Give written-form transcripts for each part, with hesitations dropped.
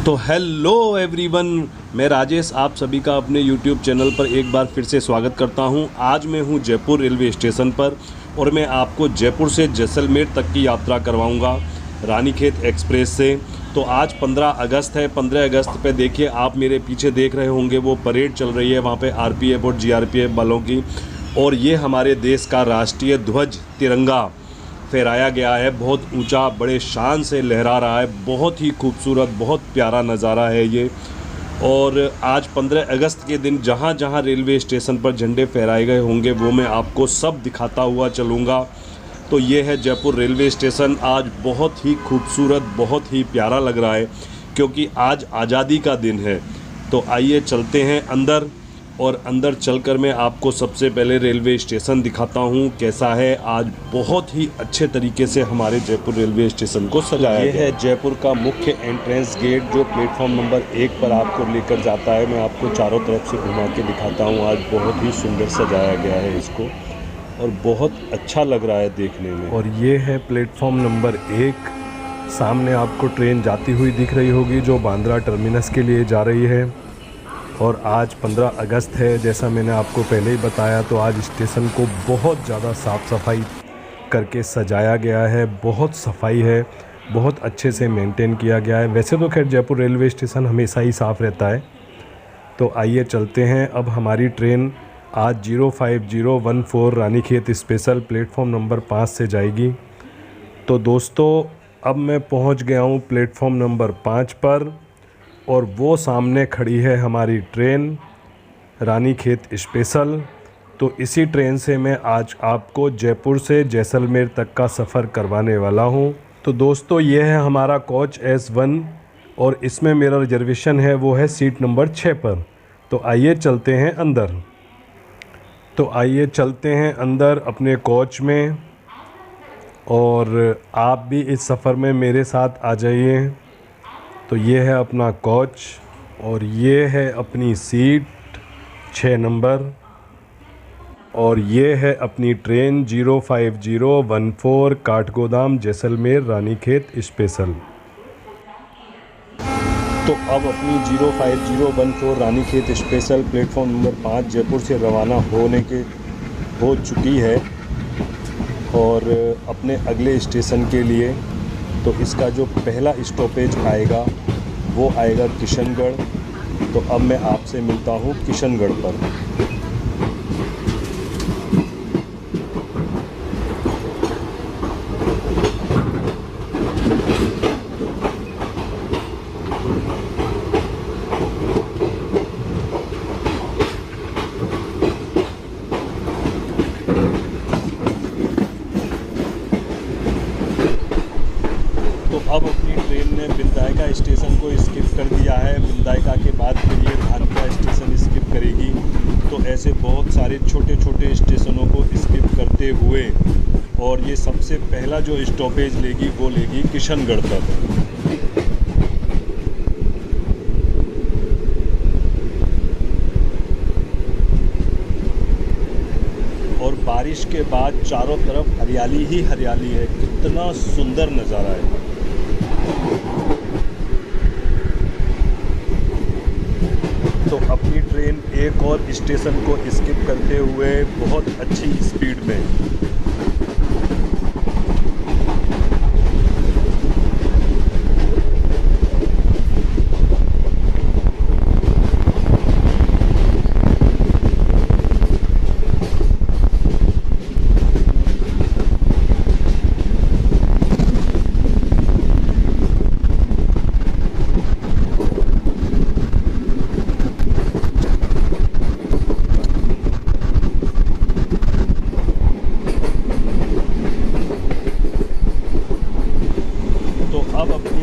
तो hello everyone, मैं राजेश आप सभी का अपने यूट्यूब चैनल पर एक बार फिर से स्वागत करता हूं। आज मैं हूं जयपुर रेलवे स्टेशन पर और मैं आपको जयपुर से जैसलमेर तक की यात्रा करवाऊंगा रानीखेत एक्सप्रेस से। तो आज 15 अगस्त है। 15 अगस्त पे देखिए, आप मेरे पीछे देख रहे होंगे वो परेड चल रही है वहाँ पे आरपीएफ और जीआरपीएफ वालों की, और ये हमारे देश का राष्ट्रीय ध्वज तिरंगा फहराया गया है। बहुत ऊंचा, बड़े शान से लहरा रहा है। बहुत ही खूबसूरत, बहुत प्यारा नज़ारा है ये। और आज 15 अगस्त के दिन जहाँ जहाँ रेलवे स्टेशन पर झंडे फहराए गए होंगे वो मैं आपको सब दिखाता हुआ चलूँगा। तो ये है जयपुर रेलवे स्टेशन। आज बहुत ही खूबसूरत, बहुत ही प्यारा लग रहा है क्योंकि आज आज़ादी का दिन है। तो आइए चलते हैं अंदर, और अंदर चलकर मैं आपको सबसे पहले रेलवे स्टेशन दिखाता हूँ कैसा है। आज बहुत ही अच्छे तरीके से हमारे जयपुर रेलवे स्टेशन को सजाया गया है। ये है जयपुर का मुख्य एंट्रेंस गेट जो प्लेटफॉर्म नंबर 1 पर आपको लेकर जाता है। मैं आपको चारों तरफ से घुमा के दिखाता हूँ। आज बहुत ही सुंदर सजाया गया है इसको और बहुत अच्छा लग रहा है देखने में। और ये है प्लेटफॉर्म नंबर 1। सामने आपको ट्रेन जाती हुई दिख रही होगी जो बांद्रा टर्मिनस के लिए जा रही है। और आज 15 अगस्त है, जैसा मैंने आपको पहले ही बताया। तो आज स्टेशन को बहुत ज़्यादा साफ़ सफाई करके सजाया गया है। बहुत सफाई है, बहुत अच्छे से मेंटेन किया गया है। वैसे तो खैर जयपुर रेलवे स्टेशन हमेशा ही साफ़ रहता है। तो आइए चलते हैं। अब हमारी ट्रेन आज 05014 रानीखेत स्पेशल प्लेटफॉर्म नंबर 5 से जाएगी। तो दोस्तों, अब मैं पहुंच गया हूं प्लेटफॉर्म नंबर 5 पर, और वो सामने खड़ी है हमारी ट्रेन रानीखेत स्पेशल। तो इसी ट्रेन से मैं आज आपको जयपुर से जैसलमेर तक का सफ़र करवाने वाला हूं। तो दोस्तों, ये है हमारा कोच S1 और इसमें मेरा रिजर्वेशन है वो है सीट नंबर 6 पर। तो आइए चलते हैं अंदर। तो आइए चलते हैं अंदर अपने कोच में, और आप भी इस सफ़र में मेरे साथ आ जाइए। तो ये है अपना कोच और ये है अपनी सीट 6 नंबर, और ये है अपनी ट्रेन 05014 काठगोदाम जैसलमेर रानीखेत स्पेशल। तो अब अपनी 05014 Ranikhet special platform number 5 Jaipur से रवाना हो चुकी है और अपने अगले स्टेशन के लिए। तो इसका जो पहला स्टॉपेज आएगा वो आएगा किशनगढ़। तो अब मैं आपसे मिलता हूँ किशनगढ़ पर। तो अब अपनी ट्रेन ने विंदायका स्टेशन को स्किप कर दिया है। विंदायका के बाद फिर ये धानपुरा स्टेशन स्किप करेगी। तो ऐसे बहुत सारे छोटे छोटे स्टेशनों को स्किप करते हुए, और ये सबसे पहला जो स्टॉपेज लेगी वो लेगी किशनगढ़ पर। और बारिश के बाद चारों तरफ हरियाली ही हरियाली है। कितना सुंदर नज़ारा है। तो अपनी ट्रेन एक और स्टेशन को स्किप करते हुए बहुत अच्छी स्पीड में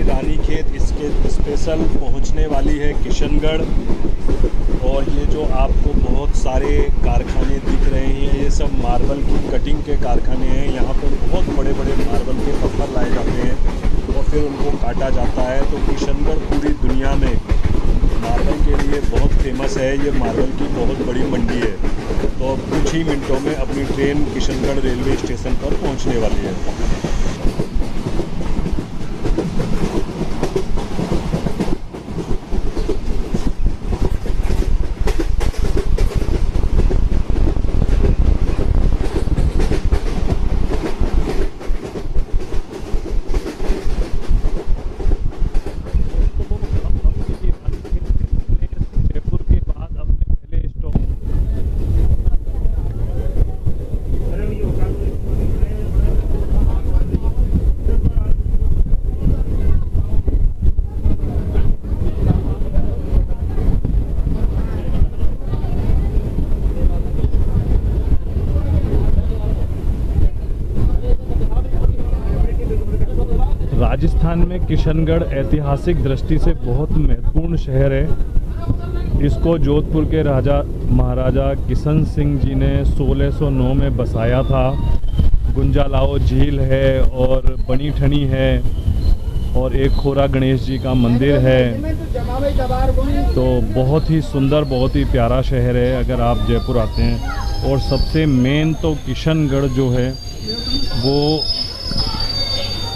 रानीखेत इसके स्पेशल पहुंचने वाली है किशनगढ़। और ये जो आपको बहुत सारे कारखाने दिख रहे हैं, ये सब मार्बल की कटिंग के कारखाने हैं। यहाँ पर बहुत बड़े बड़े मार्बल के पत्थर लाए जाते हैं और फिर उनको काटा जाता है। तो किशनगढ़ पूरी दुनिया में मार्बल के लिए बहुत फेमस है। ये मार्बल की बहुत बड़ी मंडी है। तो कुछ ही मिनटों में अपनी ट्रेन किशनगढ़ रेलवे स्टेशन पर पहुँचने वाली है। राजस्थान में किशनगढ़ ऐतिहासिक दृष्टि से बहुत महत्वपूर्ण शहर है। इसको जोधपुर के राजा महाराजा किशन सिंह जी ने 1609 में बसाया था। गुंजालाओ झील है और बनी ठनी है और एक खोरा गणेश जी का मंदिर है। तो बहुत ही सुंदर, बहुत ही प्यारा शहर है अगर आप जयपुर आते हैं। और सबसे मेन तो किशनगढ़ जो है वो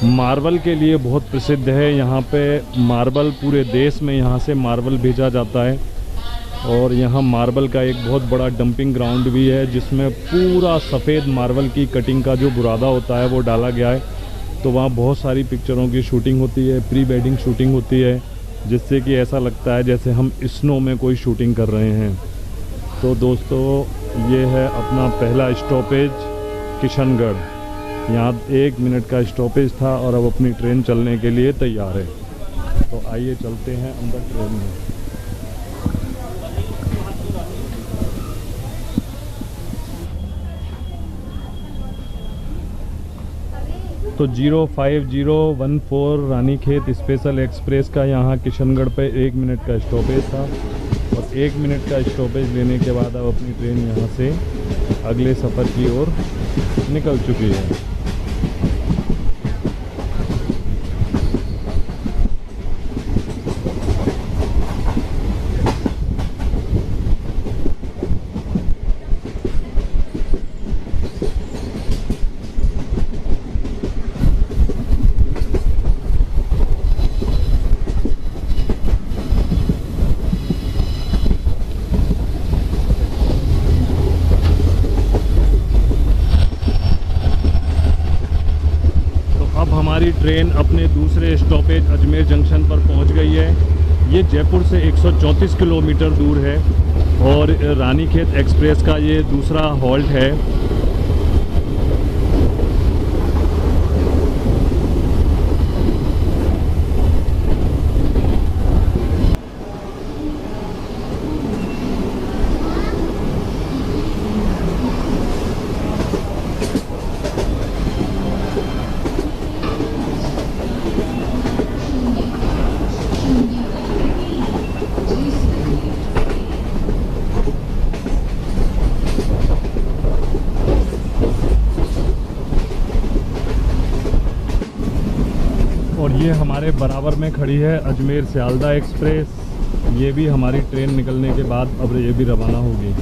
मार्बल के लिए बहुत प्रसिद्ध है। यहाँ पे मार्बल पूरे देश में यहाँ से मार्बल भेजा जाता है और यहाँ मार्बल का एक बहुत बड़ा डंपिंग ग्राउंड भी है जिसमें पूरा सफ़ेद मार्बल की कटिंग का जो बुरादा होता है वो डाला गया है। तो वहाँ बहुत सारी पिक्चरों की शूटिंग होती है, प्री वेडिंग शूटिंग होती है, जिससे कि ऐसा लगता है जैसे हम स्नो में कोई शूटिंग कर रहे हैं। तो दोस्तों ये है अपना पहला स्टॉपेज किशनगढ़। यहाँ 1 मिनट का स्टॉपेज था और अब अपनी ट्रेन चलने के लिए तैयार है। तो आइए चलते हैं अंदर ट्रेन में। तो 05014 रानीखेत स्पेशल एक्सप्रेस का यहाँ किशनगढ़ पे 1 मिनट का स्टॉपेज था और 1 मिनट का स्टॉपेज लेने के बाद अब अपनी ट्रेन यहाँ से अगले सफ़र की ओर निकल चुकी है। हमारी ट्रेन अपने दूसरे स्टॉपेज अजमेर जंक्शन पर पहुंच गई है। ये जयपुर से 134 किलोमीटर दूर है और रानीखेत एक्सप्रेस का ये दूसरा हॉल्ट है। और ये हमारे बराबर में खड़ी है अजमेर सियालदा एक्सप्रेस। ये भी हमारी ट्रेन निकलने के बाद अब ये भी रवाना होगी।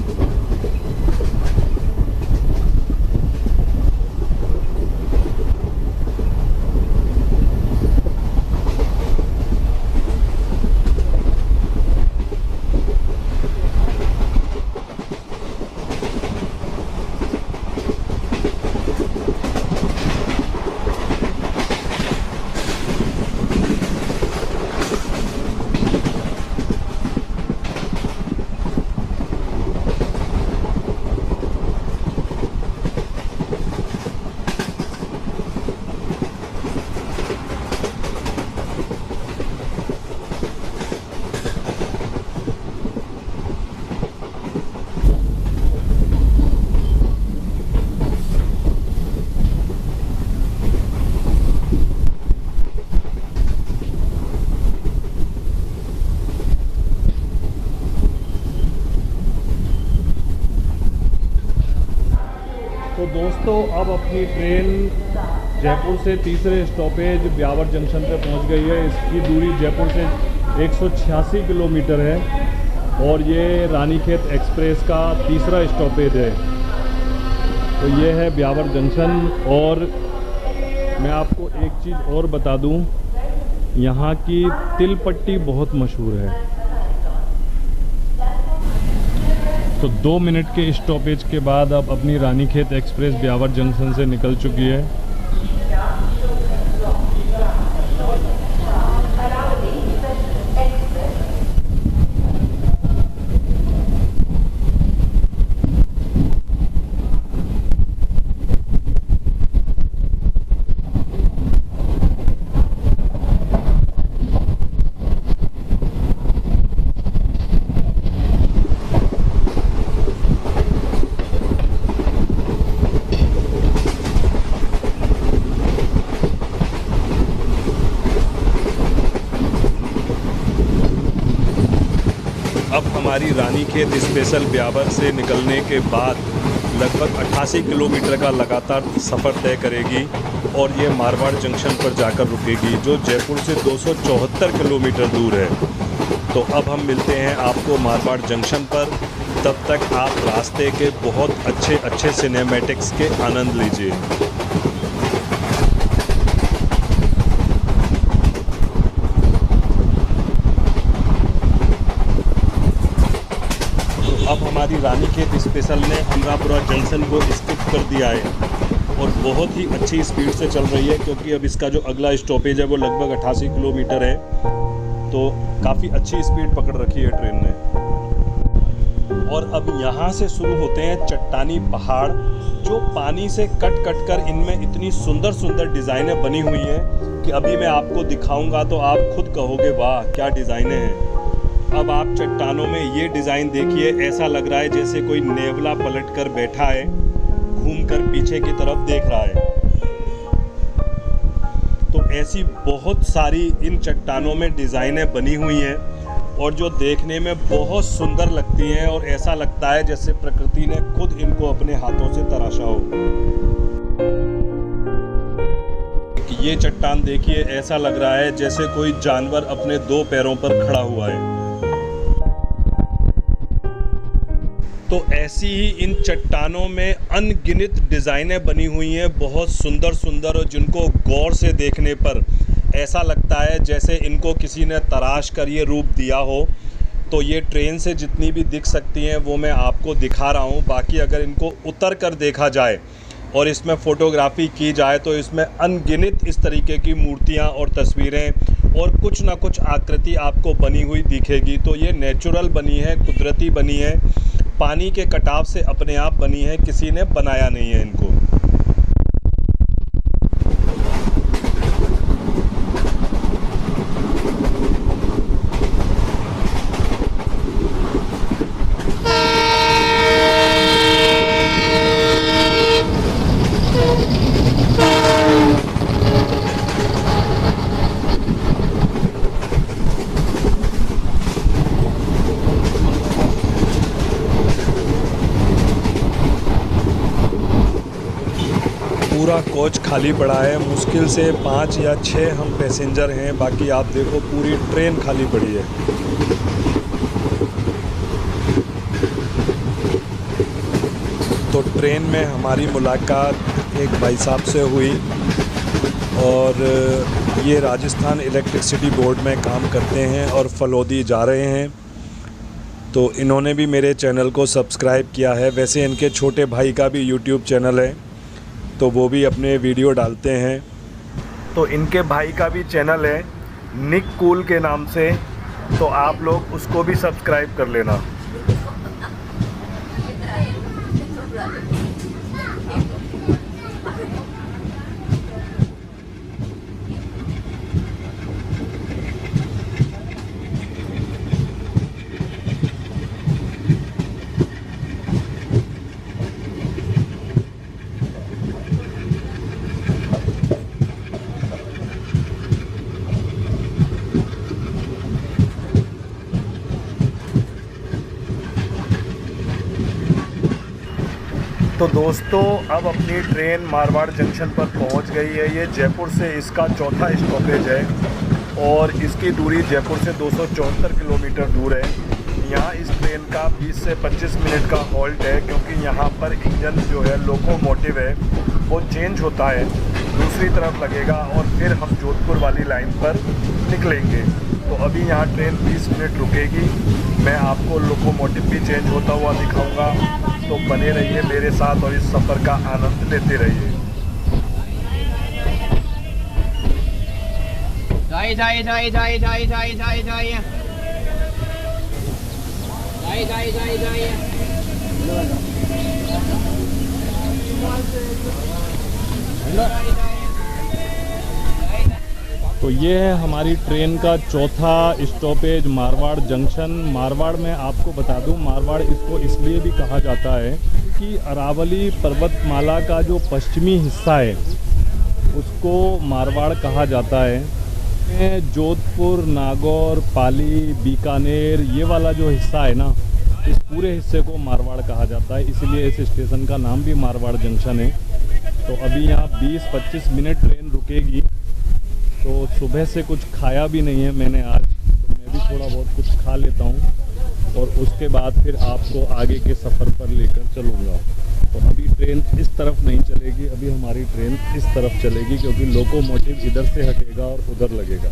तो दोस्तों अब अपनी ट्रेन जयपुर से तीसरे स्टॉपेज ब्यावर जंक्शन पे पहुंच गई है। इसकी दूरी जयपुर से 186 किलोमीटर है और ये रानीखेत एक्सप्रेस का तीसरा स्टॉपेज है। तो ये है ब्यावर जंक्शन। और मैं आपको एक चीज़ और बता दूं, यहाँ की तिल पट्टी बहुत मशहूर है। तो 2 मिनट के स्टॉपेज के बाद अब अपनी रानीखेत एक्सप्रेस ब्यावर जंक्शन से निकल चुकी है। हमारी रानीखेत स्पेशल ब्यावर से निकलने के बाद लगभग 88 किलोमीटर का लगातार सफ़र तय करेगी और ये मारवाड़ जंक्शन पर जाकर रुकेगी, जो जयपुर से 274 किलोमीटर दूर है। तो अब हम मिलते हैं आपको मारवाड़ जंक्शन पर। तब तक आप रास्ते के बहुत अच्छे सिनेमैटिक्स के आनंद लीजिए। अब हमारी रानीखेत स्पेशल ने अमरापुरा जंक्शन को स्किप कर दिया है और बहुत ही अच्छी स्पीड से चल रही है, क्योंकि अब इसका जो अगला स्टॉपेज है वो लगभग 88 किलोमीटर है। तो काफ़ी अच्छी स्पीड पकड़ रखी है ट्रेन ने। और अब यहाँ से शुरू होते हैं चट्टानी पहाड़, जो पानी से कट कर इनमें इतनी सुंदर डिज़ाइनें बनी हुई हैं कि अभी मैं आपको दिखाऊंगा तो आप खुद कहोगे वाह क्या डिज़ाइनें हैं। अब आप चट्टानों में ये डिज़ाइन देखिए, ऐसा लग रहा है जैसे कोई नेवला पलट कर बैठा है, घूमकर पीछे की तरफ देख रहा है। तो ऐसी बहुत सारी इन चट्टानों में डिज़ाइनें बनी हुई हैं और जो देखने में बहुत सुंदर लगती हैं और ऐसा लगता है जैसे प्रकृति ने खुद इनको अपने हाथों से तराशा हो। ये चट्टान देखिए, ऐसा लग रहा है जैसे कोई जानवर अपने 2 पैरों पर खड़ा हुआ है। तो ऐसी ही इन चट्टानों में अनगिनत डिज़ाइनें बनी हुई हैं, बहुत सुंदर और जिनको गौर से देखने पर ऐसा लगता है जैसे इनको किसी ने तराश कर ये रूप दिया हो। तो ये ट्रेन से जितनी भी दिख सकती हैं वो मैं आपको दिखा रहा हूँ। बाकी अगर इनको उतर कर देखा जाए और इसमें फ़ोटोग्राफी की जाए तो इसमें अनगिनत इस तरीके की मूर्तियाँ और तस्वीरें और कुछ ना कुछ आकृति आपको बनी हुई दिखेगी। तो ये नेचुरल बनी है, कुदरती बनी है, पानी के कटाव से अपने आप बनी है, किसी ने बनाया नहीं है इनको। पूरा कोच खाली पड़ा है, मुश्किल से 5 या 6 हम पैसेंजर हैं, बाकी आप देखो पूरी ट्रेन खाली पड़ी है। तो ट्रेन में हमारी मुलाकात एक भाई साहब से हुई और ये राजस्थान इलेक्ट्रिसिटी बोर्ड में काम करते हैं और फलौदी जा रहे हैं। तो इन्होंने भी मेरे चैनल को सब्सक्राइब किया है। वैसे इनके छोटे भाई का भी यूट्यूब चैनल है, तो वो भी अपने वीडियो डालते हैं। तो इनके भाई का भी चैनल है निक कूल के नाम से, तो आप लोग उसको भी सब्सक्राइब कर लेना। तो दोस्तों अब अपनी ट्रेन मारवाड़ जंक्शन पर पहुंच गई है। ये जयपुर से इसका चौथा स्टॉपेज है और इसकी दूरी जयपुर से 274 किलोमीटर दूर है। यहाँ इस ट्रेन का 20 से 25 मिनट का हॉल्ट है, क्योंकि यहाँ पर इंजन जो है लोकोमोटिव है वो चेंज होता है, दूसरी तरफ लगेगा और फिर हम जोधपुर वाली लाइन पर निकलेंगे। तो अभी यहाँ ट्रेन 20 मिनट रुकेगी। मैं आपको लोकोमोटिव भी चेंज होता हुआ दिखाऊंगा, तो बने रहिए मेरे साथ और इस सफ़र का आनंद लेते रहिए। तो ये है हमारी ट्रेन का चौथा स्टॉपेज मारवाड़ जंक्शन। मारवाड़ में आपको बता दूं, मारवाड़ इसको इसलिए भी कहा जाता है कि अरावली पर्वतमाला का जो पश्चिमी हिस्सा है उसको मारवाड़ कहा जाता है। में जोधपुर, नागौर, पाली, बीकानेर ये वाला जो हिस्सा है ना, इस पूरे हिस्से को मारवाड़ कहा जाता है, इसलिए इस स्टेशन का नाम भी मारवाड़ जंक्शन है। तो अभी यहाँ 20-25 मिनट ट्रेन रुकेगी। तो सुबह से कुछ खाया भी नहीं है मैंने आज, तो मैं भी थोड़ा बहुत कुछ खा लेता हूँ और उसके बाद फिर आपको आगे के सफ़र पर लेकर चलूँगा। तो अभी ट्रेन इस तरफ नहीं चलेगी, अभी हमारी ट्रेन इस तरफ चलेगी क्योंकि लोकोमोटिव इधर से हटेगा और उधर लगेगा।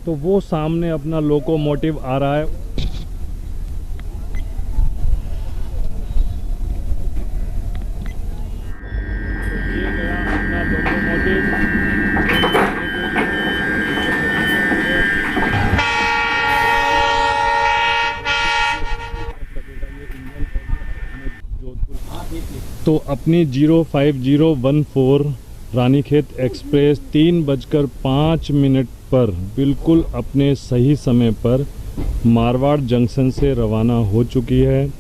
तो वो सामने अपना लोकोमोटिव आ रहा है। ये गया अपना लोकोमोटिव। तो अपनी 05014 रानीखेत एक्सप्रेस 3:05 पर बिल्कुल अपने सही समय पर मारवाड़ जंक्शन से रवाना हो चुकी है।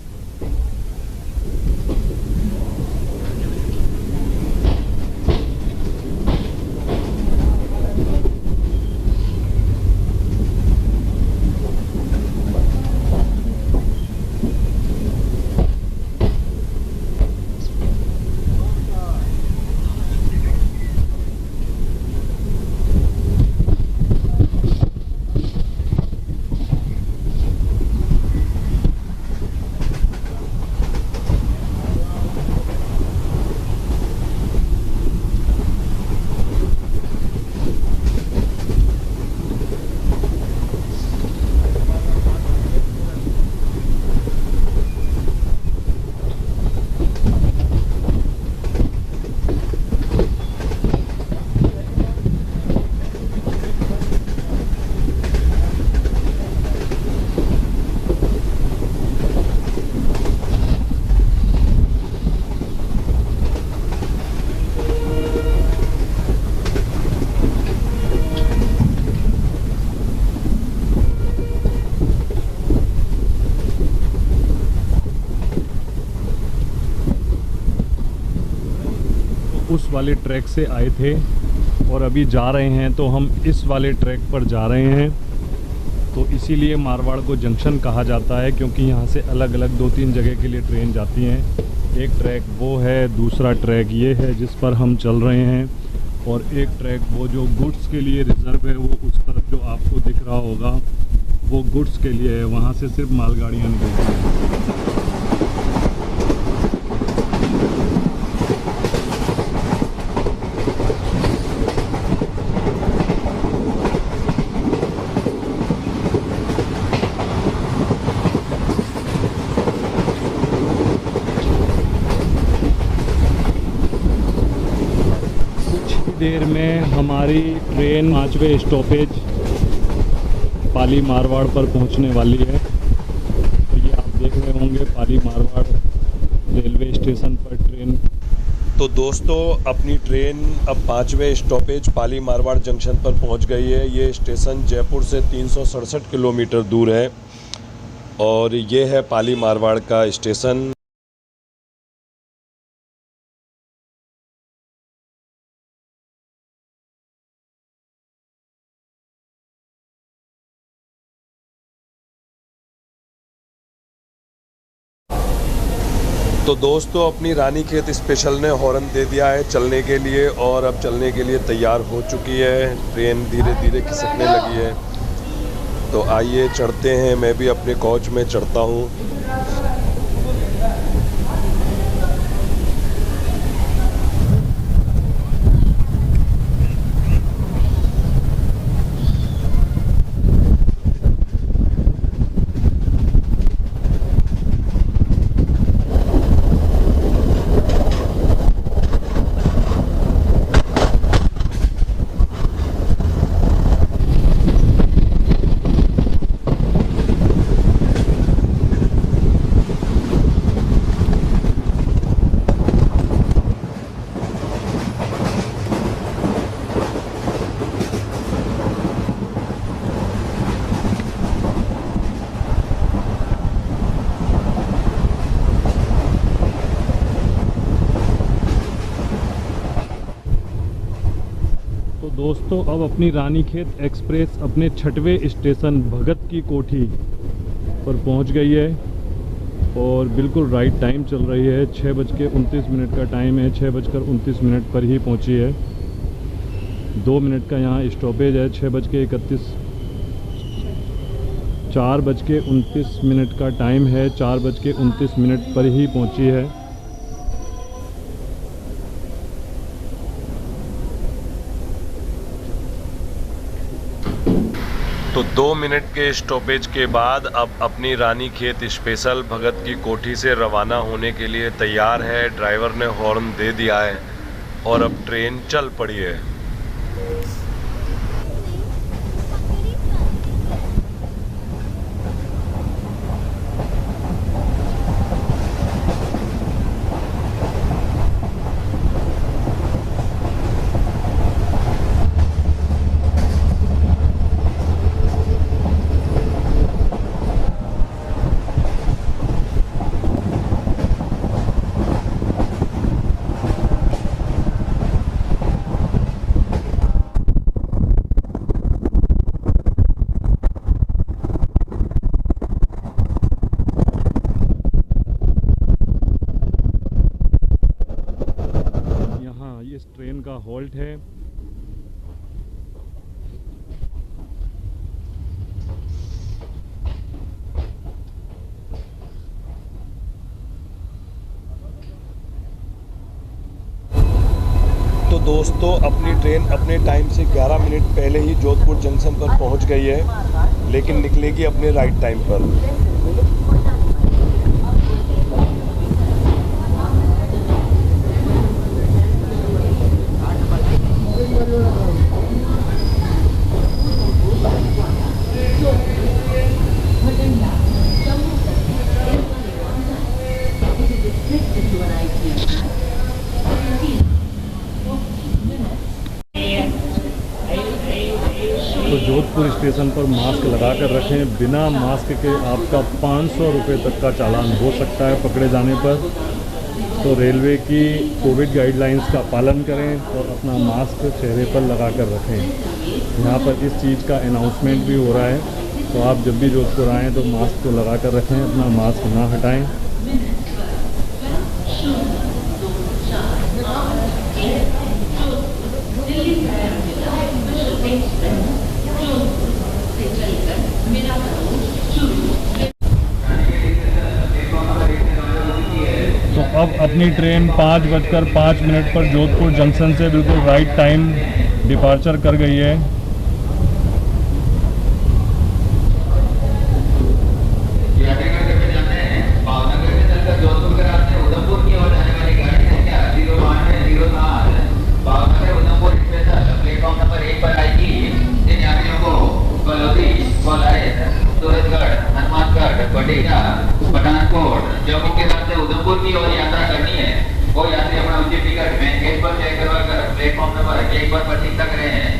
उस वाले ट्रैक से आए थे और अभी जा रहे हैं, तो हम इस वाले ट्रैक पर जा रहे हैं। तो इसीलिए मारवाड़ को जंक्शन कहा जाता है क्योंकि यहाँ से अलग अलग 2-3 जगह के लिए ट्रेन जाती हैं। एक ट्रैक वो है, दूसरा ट्रैक ये है जिस पर हम चल रहे हैं, और एक ट्रैक वो जो गुड्स के लिए रिज़र्व है, वो उस तरफ जो आपको दिख रहा होगा वो गुड्स के लिए है, वहाँ से सिर्फ मालगाड़ियाँ निकलती हैं। देर में हमारी ट्रेन 5वें स्टॉपेज पाली मारवाड़ पर पहुंचने वाली है। तो ये आप देख रहे होंगे पाली मारवाड़ रेलवे स्टेशन पर ट्रेन। तो दोस्तों अपनी ट्रेन अब 5वें स्टॉपेज पाली मारवाड़ जंक्शन पर पहुंच गई है। ये स्टेशन जयपुर से 367 किलोमीटर दूर है और ये है पाली मारवाड़ का स्टेशन। तो दोस्तों अपनी रानीखेत स्पेशल ने हॉर्न दे दिया है चलने के लिए और अब चलने के लिए तैयार हो चुकी है। ट्रेन धीरे धीरे खिसकने लगी है। तो आइए चढ़ते हैं, मैं भी अपने कोच में चढ़ता हूँ। तो दोस्तों अब अपनी रानीखेत एक्सप्रेस अपने 6वें स्टेशन भगत की कोठी पर पहुंच गई है और बिल्कुल राइट टाइम चल रही है। 6:29 का टाइम है, 6:29 पर ही पहुंची है। 2 मिनट का यहाँ स्टॉपेज है। 6:31 4:29 का टाइम है, 4:29 पर ही पहुंची है। तो 2 मिनट के स्टॉपेज के बाद अब अपनी रानीखेत स्पेशल भगत की कोठी से रवाना होने के लिए तैयार है। ड्राइवर ने हॉर्न दे दिया है और अब ट्रेन चल पड़ी है। इस ट्रेन का हॉल्ट है। तो दोस्तों अपनी ट्रेन अपने टाइम से 11 मिनट पहले ही जोधपुर जंक्शन पर पहुंच गई है, लेकिन निकलेगी अपने राइट टाइम पर। तो जोधपुर स्टेशन पर मास्क लगा कर रखें। बिना मास्क के आपका 500 रुपये तक का चालान हो सकता है पकड़े जाने पर। तो रेलवे की कोविड गाइडलाइंस का पालन करें और अपना मास्क चेहरे पर लगा कर रखें। यहाँ पर इस चीज़ का अनाउंसमेंट भी हो रहा है, तो आप जब भी जोधपुर आएँ तो मास्क को लगा कर रखें, अपना मास्क ना हटाएँ। तो अब अपनी ट्रेन 5:05 पर जोधपुर जंक्शन से बिल्कुल राइट टाइम डिपार्चर कर गई है। पठानकोट जम्मू के रास्ते उधमपुर की ओर यात्रा करनी है। वो यात्री अपना उचित टिकट मेन गेट पर चेक करवा कर प्लेटफॉर्म नंबर 1 पर प्रतीक्षा कर रहे हैं।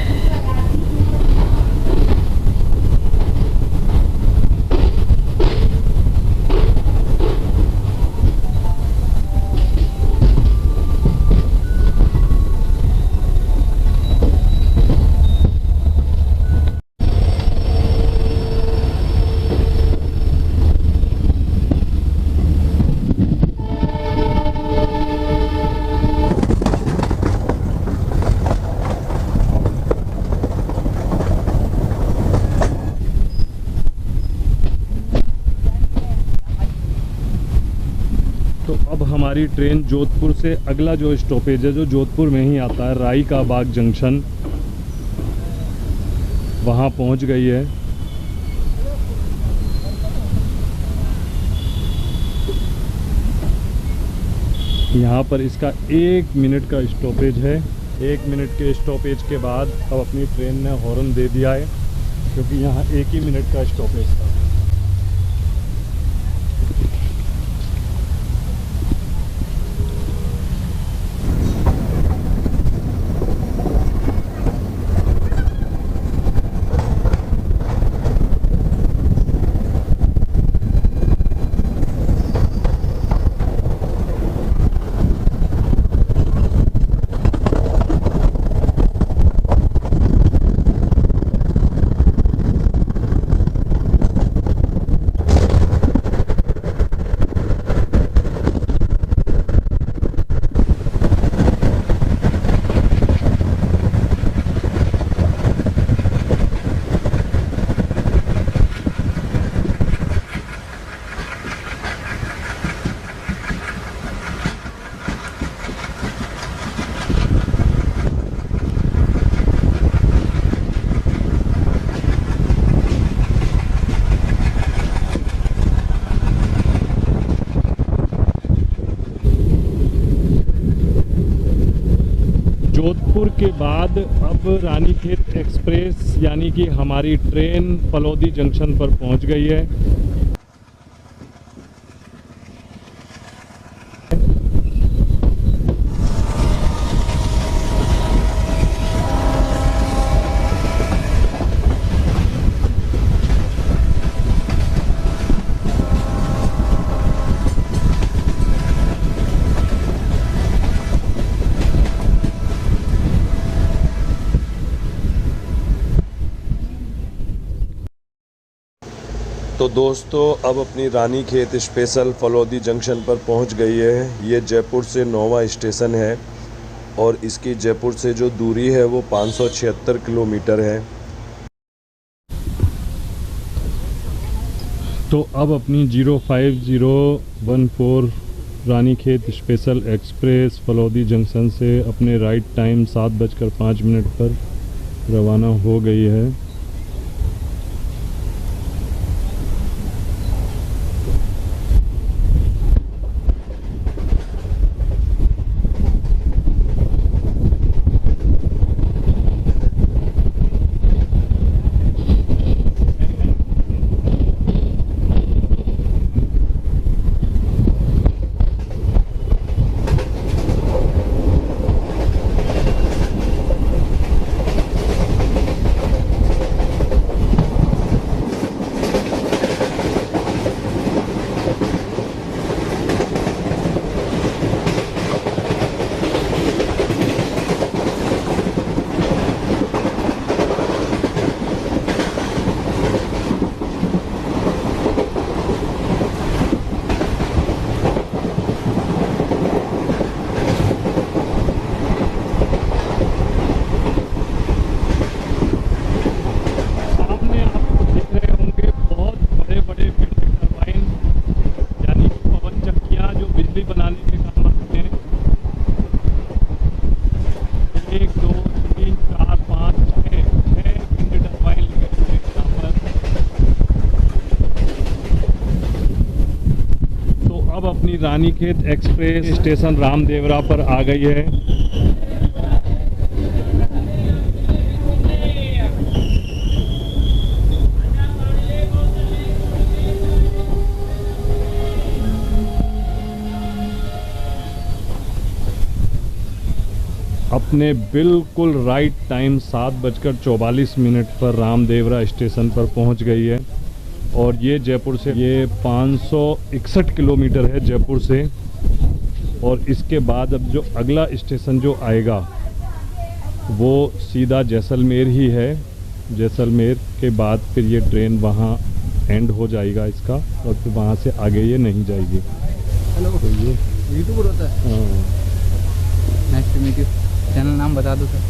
तो अब हमारी ट्रेन जोधपुर से अगला जो स्टॉपेज है, जो जोधपुर में ही आता है, राई का बाग जंक्शन, वहाँ पहुँच गई है। यहाँ पर इसका 1 मिनट का स्टॉपेज है। 1 मिनट के स्टॉपेज के बाद अब अपनी ट्रेन ने हॉर्न दे दिया है, क्योंकि यहाँ 1 ही मिनट का स्टॉपेज था। बाद अब रानीखेत एक्सप्रेस यानी कि हमारी ट्रेन फलौदी जंक्शन पर पहुंच गई है। तो दोस्तों अब अपनी रानीखेत स्पेशल फलौदी जंक्शन पर पहुंच गई है। ये जयपुर से 9वां स्टेशन है और इसकी जयपुर से जो दूरी है वो 576 किलोमीटर है। तो अब अपनी 05014 Ranikhet special express Phalodi junction से अपने राइट टाइम 7:05 पर रवाना हो गई है। रानीखेत एक्सप्रेस स्टेशन रामदेवरा पर आ गई है। अपने बिल्कुल राइट टाइम 7:44 पर रामदेवरा स्टेशन पर पहुंच गई है और ये जयपुर से 561 किलोमीटर है जयपुर से। और इसके बाद अब जो अगला स्टेशन जो आएगा वो सीधा जैसलमेर ही है। जैसलमेर के बाद फिर ये ट्रेन वहाँ एंड हो जाएगा इसका और फिर वहाँ से आगे ये नहीं जाएगी। हेलो, तो ये यूट्यूबर होता है। Nice to meet you. Channel नाम बता दो सर।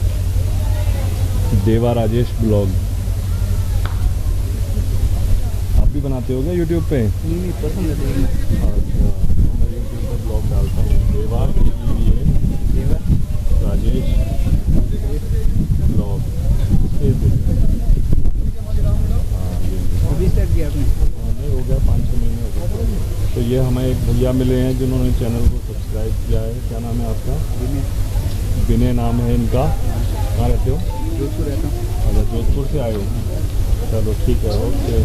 देवा राजेश ब्लॉग। आप भी बनाते हो क्या यूट्यूब पे? नहीं पसंद है देखना। अच्छा, मैं यूट्यूब पर ब्लॉग डालता हूँ। देवा राजेश ब्लॉग। अभी स्टार्ट किया आपने? नहीं, हो गया 5-6 महीने हो गए। तो ये हमें एक भैया मिले हैं जिन्होंने चैनल को सब्सक्राइब किया है। क्या नाम है आपका? विनय नाम है इनका। कहाँ रहते हो? जोधपुर रहता हूँ। अच्छा, जोधपुर से आए हो? चलो ठीक है, ओके।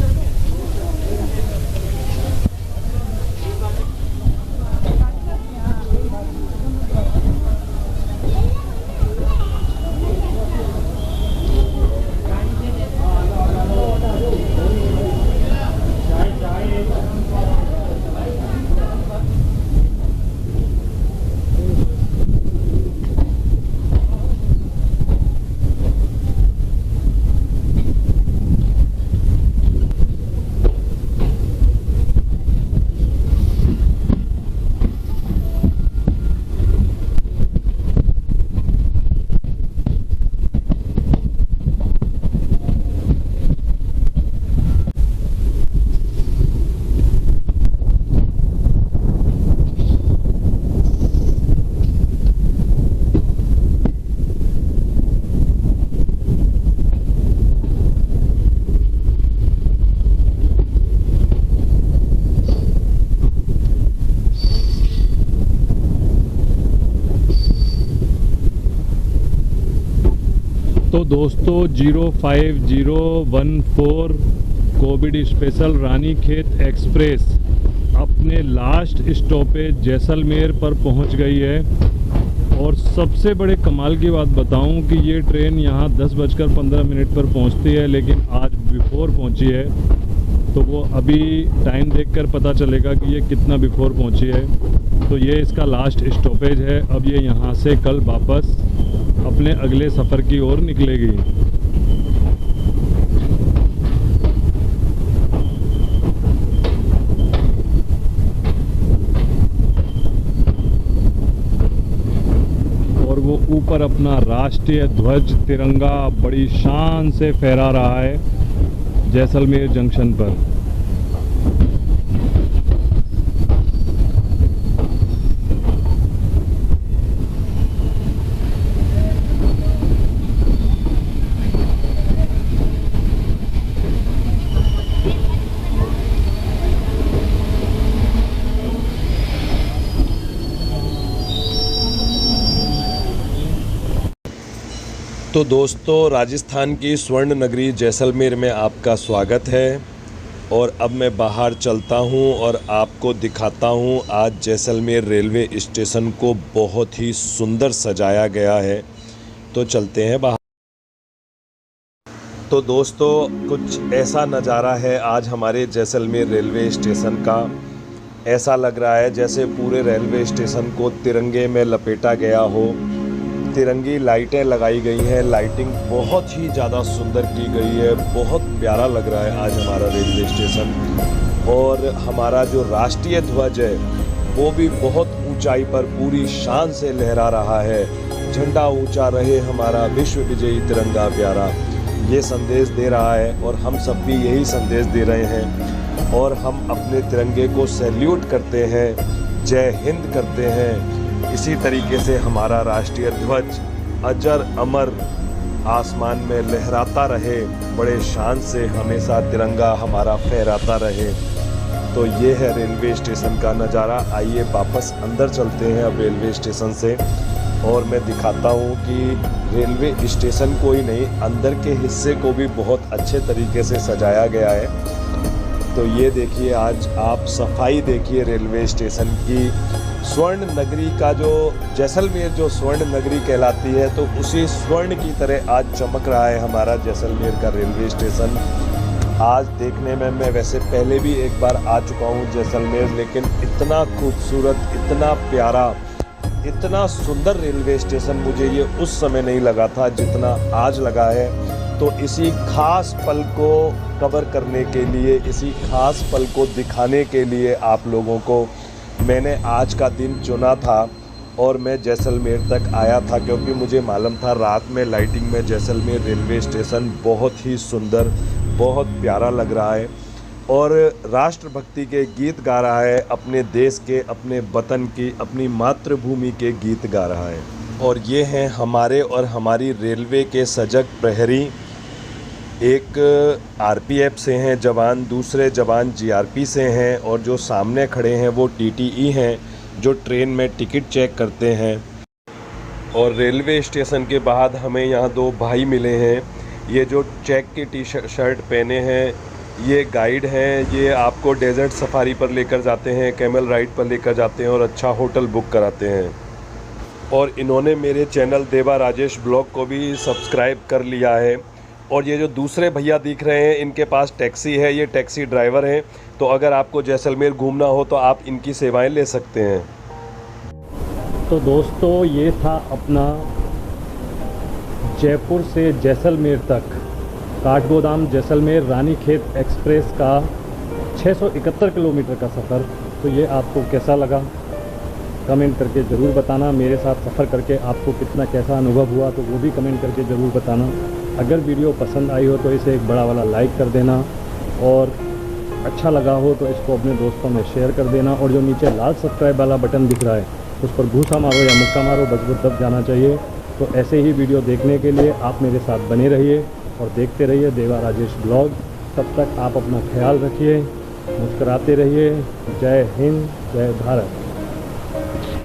दोस्तों 05014 कोविड स्पेशल रानीखेत एक्सप्रेस अपने लास्ट स्टॉपेज जैसलमेर पर पहुंच गई है। और सबसे बड़े कमाल की बात बताऊं कि ये ट्रेन यहां 10:15 पर पहुंचती है, लेकिन आज बिफोर पहुंची है। तो वो अभी टाइम देखकर पता चलेगा कि ये कितना बिफोर पहुंची है। तो ये इसका लास्ट स्टॉपेज है। अब ये यहाँ से कल वापस अपने अगले सफ़र की ओर निकलेगी। और वो ऊपर अपना राष्ट्रीय ध्वज तिरंगा बड़ी शान से फहरा रहा है जैसलमेर जंक्शन पर। तो दोस्तों, राजस्थान की स्वर्ण नगरी जैसलमेर में आपका स्वागत है। और अब मैं बाहर चलता हूं और आपको दिखाता हूं आज जैसलमेर रेलवे स्टेशन को बहुत ही सुंदर सजाया गया है। तो चलते हैं बाहर। तो दोस्तों, कुछ ऐसा नज़ारा है आज हमारे जैसलमेर रेलवे स्टेशन का। ऐसा लग रहा है जैसे पूरे रेलवे स्टेशन को तिरंगे में लपेटा गया हो। तिरंगी लाइटें लगाई गई हैं, लाइटिंग बहुत ही ज़्यादा सुंदर की गई है। बहुत प्यारा लग रहा है आज हमारा रेलवे स्टेशन। और हमारा जो राष्ट्रीय ध्वज है वो भी बहुत ऊंचाई पर पूरी शान से लहरा रहा है। झंडा ऊंचा रहे हमारा विश्व विजयी तिरंगा प्यारा, ये संदेश दे रहा है। और हम सब भी यही संदेश दे रहे हैं। और हम अपने तिरंगे को सैल्यूट करते हैं, जय हिंद करते हैं। इसी तरीके से हमारा राष्ट्रीय ध्वज अजर अमर आसमान में लहराता रहे, बड़े शान से हमेशा तिरंगा हमारा फहराता रहे। तो ये है रेलवे स्टेशन का नज़ारा। आइए वापस अंदर चलते हैं अब रेलवे स्टेशन से, और मैं दिखाता हूँ कि रेलवे स्टेशन को ही नहीं, अंदर के हिस्से को भी बहुत अच्छे तरीके से सजाया गया है। तो ये देखिए, आज आप सफाई देखिए रेलवे स्टेशन की। स्वर्ण नगरी का जो जैसलमेर जो स्वर्ण नगरी कहलाती है, तो उसी स्वर्ण की तरह आज चमक रहा है हमारा जैसलमेर का रेलवे स्टेशन। आज देखने में, मैं वैसे पहले भी एक बार आ चुका हूँ जैसलमेर, लेकिन इतना खूबसूरत, इतना प्यारा, इतना सुंदर रेलवे स्टेशन मुझे ये उस समय नहीं लगा था जितना आज लगा है। तो इसी खास पल को कवर करने के लिए, इसी खास पल को दिखाने के लिए आप लोगों को मैंने आज का दिन चुना था और मैं जैसलमेर तक आया था, क्योंकि मुझे मालूम था रात में लाइटिंग में जैसलमेर रेलवे स्टेशन बहुत ही सुंदर, बहुत प्यारा लग रहा है। और राष्ट्रभक्ति के गीत गा रहा है, अपने देश के, अपने वतन की, अपनी मातृभूमि के गीत गा रहा है। और ये हैं हमारे और हमारी रेलवे के सजग प्रहरी। एक आरपीएफ से हैं जवान, दूसरे जवान जीआरपी से हैं, और जो सामने खड़े हैं वो टीटीई हैं जो ट्रेन में टिकट चेक करते हैं। और रेलवे स्टेशन के बाद हमें यहाँ दो भाई मिले हैं। ये जो चेक की टी शर्ट पहने हैं ये गाइड हैं। ये आपको डेजर्ट सफारी पर लेकर जाते हैं, कैमल राइड पर लेकर जाते हैं और अच्छा होटल बुक कराते हैं। और इन्होंने मेरे चैनल देवा राजेश ब्लॉग को भी सब्सक्राइब कर लिया है। और ये जो दूसरे भैया दिख रहे हैं, इनके पास टैक्सी है, ये टैक्सी ड्राइवर हैं। तो अगर आपको जैसलमेर घूमना हो तो आप इनकी सेवाएं ले सकते हैं। तो दोस्तों, ये था अपना जयपुर से जैसलमेर तक काठगोदाम जैसलमेर रानीखेत एक्सप्रेस का 671 किलोमीटर का सफ़र। तो ये आपको कैसा लगा कमेंट करके ज़रूर बताना। मेरे साथ सफ़र करके आपको कितना कैसा अनुभव हुआ तो वो भी कमेंट करके ज़रूर बताना। अगर वीडियो पसंद आई हो तो इसे एक बड़ा वाला लाइक कर देना, और अच्छा लगा हो तो इसको अपने दोस्तों में शेयर कर देना। और जो नीचे लाल सब्सक्राइब वाला बटन दिख रहा है उस पर घूसा मारो या मुक्का मारो, बस वो दब जाना चाहिए। तो ऐसे ही वीडियो देखने के लिए आप मेरे साथ बने रहिए और देखते रहिए देवा राजेश ब्लॉग। तब तक आप अपना ख्याल रखिए, मुस्कुराते रहिए। जय हिंद, जय भारत।